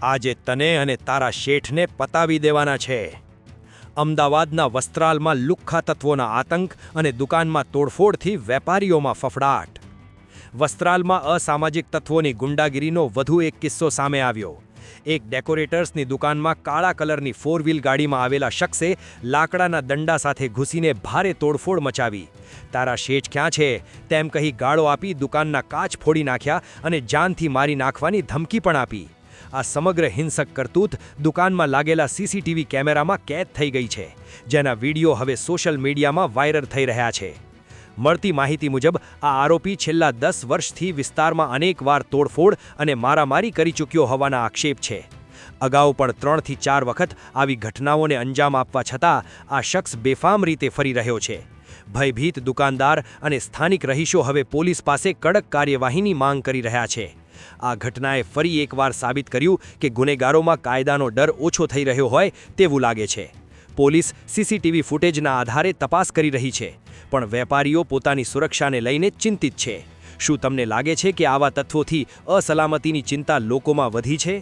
આજે તને અને તારા શેઠને પતાવી દેવાના છે. અમદાવાદના વસ્ત્રાલમાં લુખ્ખા તત્વોના આતંક અને દુકાનમાં તોડફોડથી વેપારીઓમાં ફફડાટ. વસ્ત્રાલમાં અસામાજિક તત્વોની ગુંડાગીરીનો વધુ એક કિસ્સો સામે આવ્યો. એક ડેકોરેટર્સની દુકાનમાં કાળા કલરની 4 વ્હીલ ગાડીમાં આવેલા શખ્સે લાકડાના દંડા સાથે ઘૂસીને ભારે તોડફોડ મચાવી. તારા શેઠ ક્યાં છે તેમ કહી ગાળો આપી દુકાનના કાચ ફોડી નાખ્યા અને જાનથી મારી નાખવાની ધમકી પણ આપી. આ સમગ્ર હિંસક કરતૂત દુકાનમાં લાગેલા સીસીટીવી કેમેરામાં કેદ થઈ ગઈ છે, જેના વિડીયો હવે સોશિયલ મીડિયામાં વાયરલ થઈ રહ્યા છે. મળતી માહિતી મુજબ આ આરોપી છેલ્લા 10 વર્ષથી વિસ્તારમાં અનેકવાર તોડફોડ અને મારામારી કરી ચૂક્યો હોવાના આક્ષેપ છે. અગાઉ પણ 3 થી 4 વખત આવી ઘટનાઓને અંજામ આપવા છતાં આ શખ્સ બેફામ રીતે ફરી રહ્યો છે. ભયભીત દુકાનદાર અને સ્થાનિક રહીશો હવે પોલીસ પાસે કડક કાર્યવાહીની માંગ કરી રહ્યા છે. આ ઘટનાએ ફરી એકવાર સાબિત કર્યું કે ગુનેગારોમાં કાયદાનો ડર ઓછો થઈ રહ્યો હોય તેવું લાગે છે. પોલીસ સીસીટીવી ફૂટેજના આધારે તપાસ કરી રહી છે, પણ વેપારીઓ પોતાની સુરક્ષાને લઈને ચિંતિત છે. શું તમને લાગે છે કે આવા તત્વોથી અસલામતીની ચિંતા લોકોમાં વધી છે?